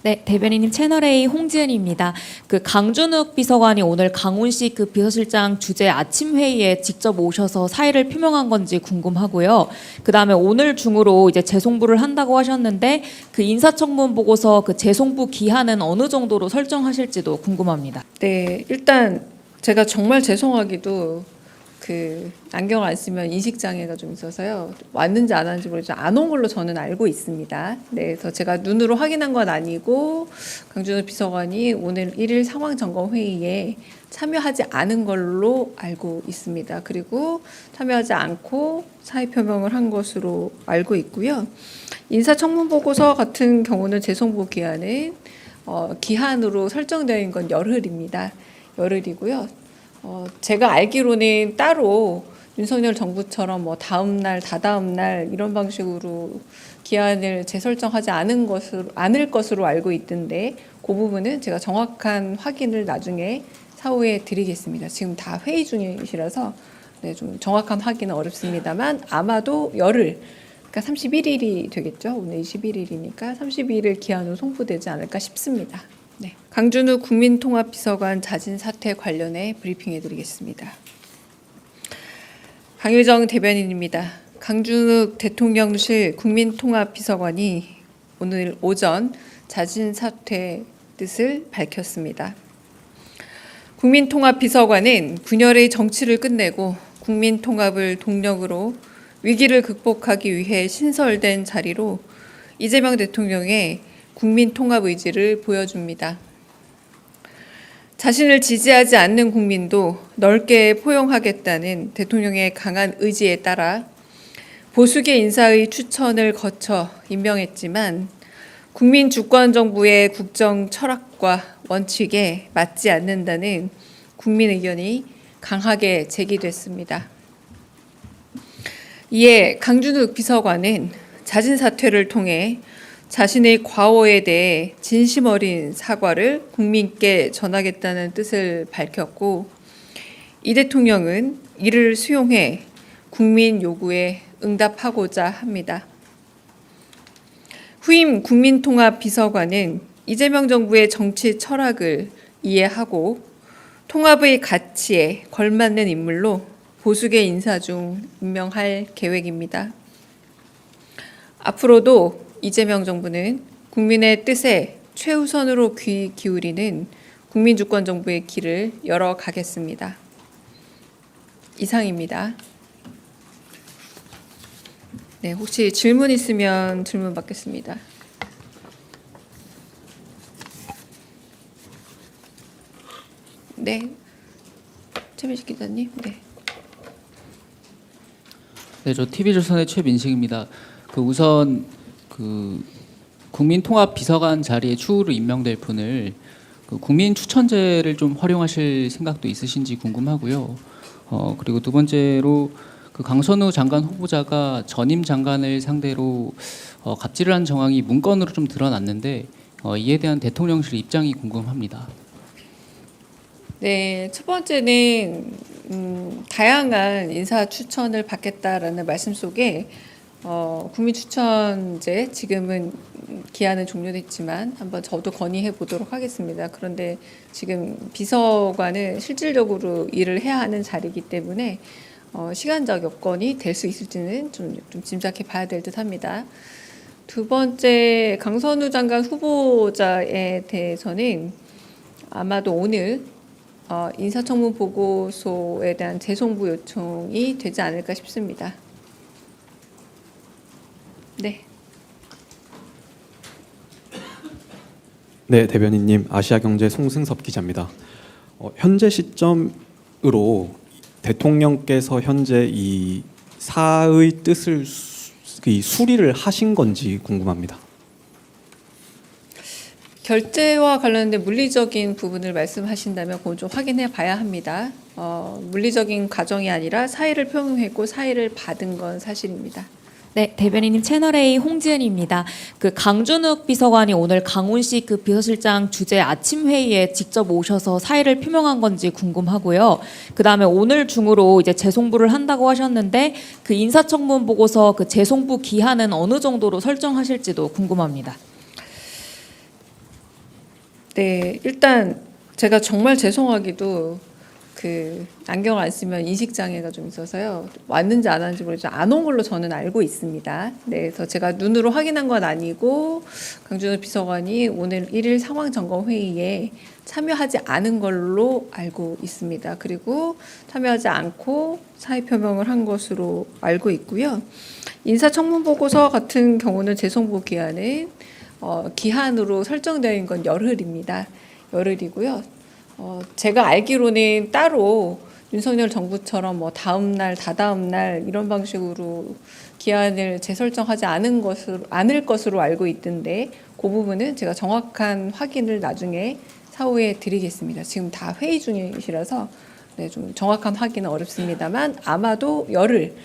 네, 대변인님 채널A 홍지은입니다. 강준욱 비서관이 오늘 강훈식 비서실장 주재 아침 회의에 직접 오셔서 사의를 표명한 건지 궁금하고요. 그다음에 오늘 중으로 이제 재송부를 한다고 하셨는데 인사청문 보고서 재송부 기한은 어느 정도로 설정하실지도 궁금합니다. 네, 일단 제가 정말 죄송하기도 안경 안 쓰면 인식 장애가 좀 있어서요. 왔는지 안 왔는지 모르지만 안 온 걸로 저는 알고 있습니다. 네, 그래서 제가 눈으로 확인한 건 아니고 강준욱 비서관이 오늘 1일 상황 점검 회의에 참여하지 않은 걸로 알고 있습니다. 그리고 참여하지 않고 사의 표명을 한 것으로 알고 있고요. 인사청문 보고서 같은 경우는 재송부 기한은 기한으로 설정되어 있는 건 열흘입니다. 열흘이고요. 제가 알기로는 따로 윤석열 정부처럼 다음 날, 다다음 날 이런 방식으로 기한을 재설정하지 않을 것으로 알고 있던데 그 부분은 제가 정확한 확인을 나중에 사후에 드리겠습니다. 지금 다 회의 중이시라서 좀 정확한 확인은 어렵습니다만 아마도 열흘, 그러니까 31일이 되겠죠. 오늘 21일이니까 31일 기한으로 송부되지 않을까 싶습니다. 네. 강준욱 국민통합비서관 자진 사퇴 관련해 브리핑해드리겠습니다. 강유정 대변인입니다. 강준욱 대통령실 국민통합비서관이 오늘 오전 자진 사퇴 뜻을 밝혔습니다. 국민통합비서관은 분열의 정치를 끝내고 국민통합을 동력으로 위기를 극복하기 위해 신설된 자리로 이재명 대통령의 국민통합 의지를 보여줍니다. 자신을 지지하지 않는 국민도 넓게 포용하겠다는 대통령의 강한 의지에 따라 보수계 인사의 추천을 거쳐 임명했지만 국민 주권 정부의 국정 철학과 원칙에 맞지 않는다는 국민 의견이 강하게 제기됐습니다. 이에 강준욱 비서관은 자진 사퇴를 통해 자신의 과오에 대해 진심 어린 사과를 국민께 전하겠다는 뜻을 밝혔고 이 대통령은 이를 수용해 국민 요구에 응답하고자 합니다. 후임 국민통합비서관은 이재명 정부의 정치 철학을 이해하고 통합의 가치에 걸맞는 인물로 보수계 인사 중 임명할 계획입니다. 앞으로도 이재명 정부는 국민의 뜻에 최우선으로 귀 기울이는 국민주권 정부의 길을 열어가겠습니다. 이상입니다. 네, 혹시 질문 있으면 질문 받겠습니다. 네, 최민식 기자님. 네, 저 TV조선의 최민식입니다. 우선 국민통합비서관 자리에 추후로 임명될 분을 국민 추천제를 좀 활용하실 생각도 있으신지 궁금하고요. 그리고 두 번째로 강선우 장관 후보자가 전임 장관을 상대로 갑질을 한 정황이 문건으로 좀 드러났는데 이에 대한 대통령실 입장이 궁금합니다. 네, 첫 번째는 다양한 인사 추천을 받겠다라는 말씀 속에 국민추천제 지금은 기한은 종료됐지만 한번 저도 건의해 보도록 하겠습니다. 그런데 지금 비서관은 실질적으로 일을 해야 하는 자리이기 때문에 시간적 여건이 될 수 있을지는 좀 짐작해 봐야 될 듯합니다. 두 번째 강선우 장관 후보자에 대해서는 아마도 오늘 인사청문 보고서에 대한 재송부 요청이 되지 않을까 싶습니다. 네. 네, 대변인님, 아시아경제 송승섭 기자입니다. 현재 시점으로 대통령께서 현재 이 사의 뜻을 수리를 하신 건지 궁금합니다. 결재와 관련된 물리적인 부분을 말씀하신다면 그건 좀 확인해 봐야 합니다. 물리적인 과정이 아니라 사의를 표명했고 사의를 받은 건 사실입니다. 네, 대변인님 채널A 홍지은입니다. 강준욱 비서관이 오늘 강훈식 비서실장 주재 아침 회의에 직접 오셔서 사의를 표명한 건지 궁금하고요. 그다음에 오늘 중으로 이제 재송부를 한다고 하셨는데 인사청문 보고서 재송부 기한은 어느 정도로 설정하실지도 궁금합니다. 네, 일단 제가 정말 죄송하기도 그 안경을 안 쓰면 인식 장애가 좀 있어서요. 왔는지 안 왔는지 모르겠지만 안 온 걸로 저는 알고 있습니다. 네, 그래서 제가 눈으로 확인한 건 아니고 강준호 비서관이 오늘 1일 상황 점검 회의에 참여하지 않은 걸로 알고 있습니다. 그리고 참여하지 않고 사의 표명을 한 것으로 알고 있고요. 인사청문 보고서 같은 경우는 재송부 기한은 기한으로 설정되어 있는 건 열흘입니다. 열흘이고요. 제가 알기로는 따로 윤석열 정부처럼 뭐 다음 날, 다다음 날 이런 방식으로 기한을 재설정하지 않을 것으로 알고 있던데 그 부분은 제가 정확한 확인을 나중에 사후에 드리겠습니다. 지금 다 회의 중이시라서 네, 좀 정확한 확인은 어렵습니다만 아마도 열흘,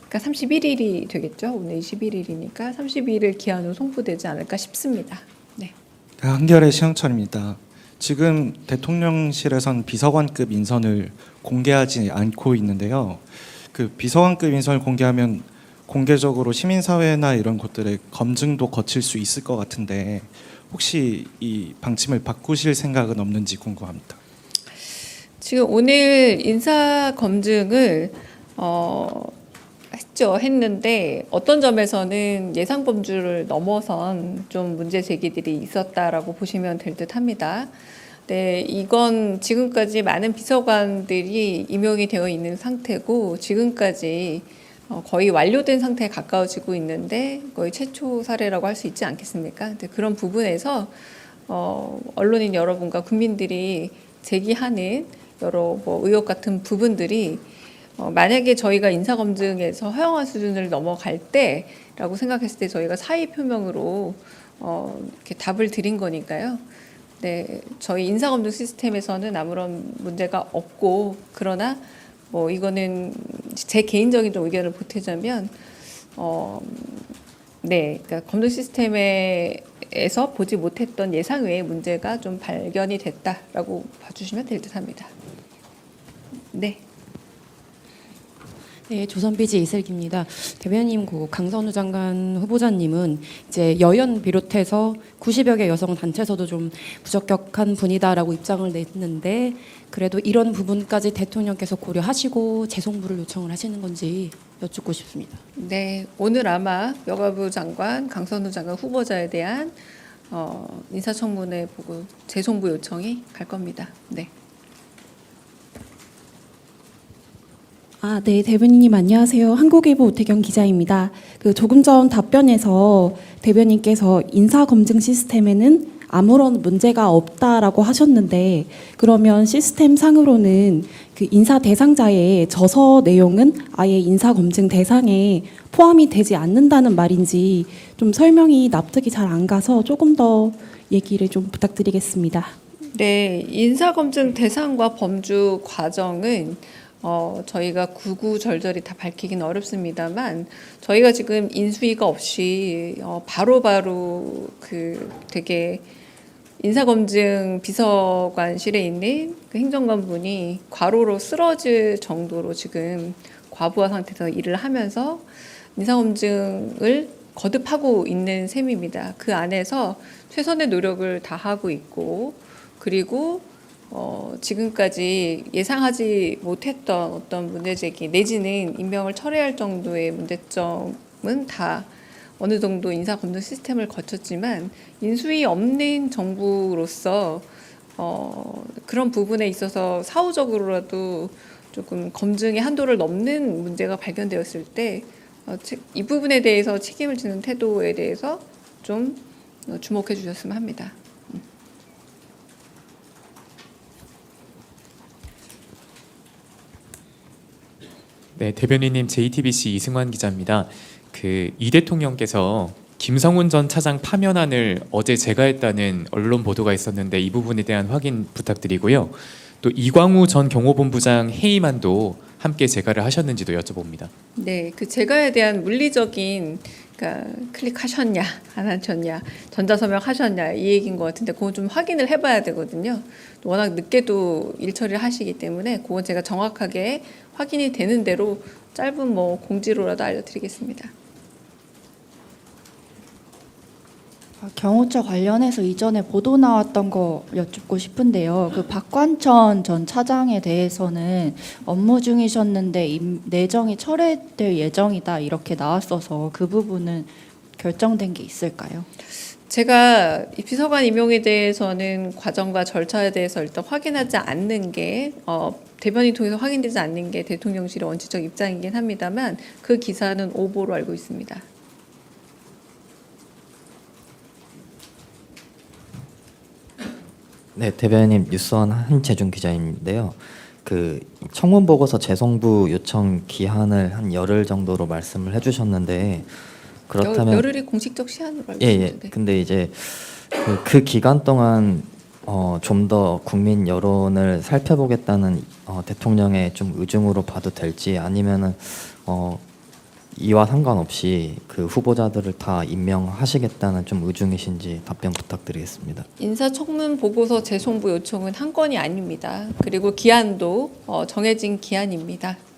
그러니까 31일이 되겠죠. 오늘 21일이니까 31일 기한으로 송부되지 않을까 싶습니다. 네. 한결의 시영철입니다. 지금 대통령실에선 비서관급 인선을 공개하지 않고 있는데요. 그 비서관급 인선을 공개하면 공개적으로 시민사회나 이런 곳들의 검증도 거칠 수 있을 것 같은데 혹시 이 방침을 바꾸실 생각은 없는지 궁금합니다. 지금 오늘 인사 검증을 했는데 어떤 점에서는 예상 범주를 넘어선 좀 문제 제기들이 있었다라고 보시면 될 듯합니다. 네, 이건 지금까지 많은 비서관들이 임용이 되어 있는 상태고 지금까지 거의 완료된 상태에 가까워지고 있는데 거의 최초 사례라고 할 수 있지 않겠습니까? 근데 그런 부분에서 언론인 여러분과 국민들이 제기하는 여러 뭐 의혹 같은 부분들이 만약에 저희가 인사검증에서 허용한 수준을 넘어갈 때라고 생각했을 때 저희가 사의 표명으로 이렇게 답을 드린 거니까요. 네, 저희 인사검증 시스템에서는 아무런 문제가 없고 그러나 뭐 이거는 제 개인적인 좀 의견을 보태자면 네, 그러니까 검증 시스템에서 보지 못했던 예상 외의 문제가 좀 발견이 됐다라고 봐주시면 될 듯합니다. 네. 네, 조선비지 이슬기입니다. 대변인 강선우 장관 후보자님은 이제 여연 비롯해서 90여 개 여성 단체에서도 좀 부적격한 분이다라고 입장을 냈는데 그래도 이런 부분까지 대통령께서 고려하시고 재송부를 요청을 하시는 건지 여쭙고 싶습니다. 네, 오늘 아마 여가부 장관, 강선우 장관 후보자에 대한 인사청문회 보고 재송부 요청이 갈 겁니다. 네. 네, 대변인님 안녕하세요. 한국일보 오태경 기자입니다. 조금 전 답변에서 대변인께서 인사검증 시스템에는 아무런 문제가 없다라고 하셨는데 그러면 시스템 상으로는 그 인사 대상자의 저서 내용은 아예 인사검증 대상에 포함이 되지 않는다는 말인지 좀 설명이 납득이 잘 안 가서 조금 더 얘기를 좀 부탁드리겠습니다. 네, 인사검증 대상과 범주 과정은 저희가 구구절절히 다 밝히기는 어렵습니다만 저희가 지금 인수위가 없이 바로바로 그 되게 인사검증 비서관실에 있는 그 행정관분이 과로로 쓰러질 정도로 지금 과부하 상태에서 일을 하면서 인사검증을 거듭하고 있는 셈입니다. 그 안에서 최선의 노력을 다하고 있고 그리고 지금까지 예상하지 못했던 어떤 문제제기 내지는 임명을 철회할 정도의 문제점은 다 어느 정도 인사검증 시스템을 거쳤지만 인수위 없는 정부로서 그런 부분에 있어서 사후적으로라도 조금 검증의 한도를 넘는 문제가 발견되었을 때 이 부분에 대해서 책임을 지는 태도에 대해서 좀 주목해 주셨으면 합니다. 네, 대변인님 JTBC 이승환 기자입니다. 이 대통령께서 김성훈 전 차장 파면안을 어제 제거했다는 언론 보도가 있었는데 이 부분에 대한 확인 부탁드리고요. 또 이광우 전 경호본부장 해임안도 함께 제거를 하셨는지도 여쭤봅니다. 네, 그 제거에 대한 물리적인 그러니까 클릭하셨냐 안 하셨냐 전자서명 하셨냐 이 얘기인 것 같은데 그건 좀 확인을 해봐야 되거든요. 워낙 늦게도 일 처리를 하시기 때문에 그건 제가 정확하게 확인이 되는 대로 짧은 뭐 공지로라도 알려드리겠습니다. 경호처 관련해서 이전에 보도 나왔던 거 여쭙고 싶은데요. 그 박관천 전 차장에 대해서는 업무 중이셨는데 내정이 철회될 예정이다 이렇게 나왔어서 그 부분은 결정된 게 있을까요? 제가 이 비서관 임용에 대해서는 과정과 절차에 대해서 일단 확인하지 않는 게 대변인 통해서 확인되지 않는 게 대통령실의 원칙적 입장이긴 합니다만 그 기사는 오보로 알고 있습니다. 네, 대변인 뉴스원 한재준 기자인데요. 그 청문 보고서 재송부 요청 기한을 한 열흘 정도로 말씀을 해주셨는데 그렇다면 열흘이 공식적 시한으로 알고 예. 있는데. 근데 이제 그 기간 동안 좀 더 국민 여론을 살펴보겠다는 대통령의 좀 의중으로 봐도 될지 아니면은 이와 상관없이 그 후보자들을 다 임명하시겠다는 좀 의중이신지 답변 부탁드리겠습니다. 인사청문 보고서 재송부 요청은 한 건이 아닙니다. 그리고 기한도 정해진 기한입니다.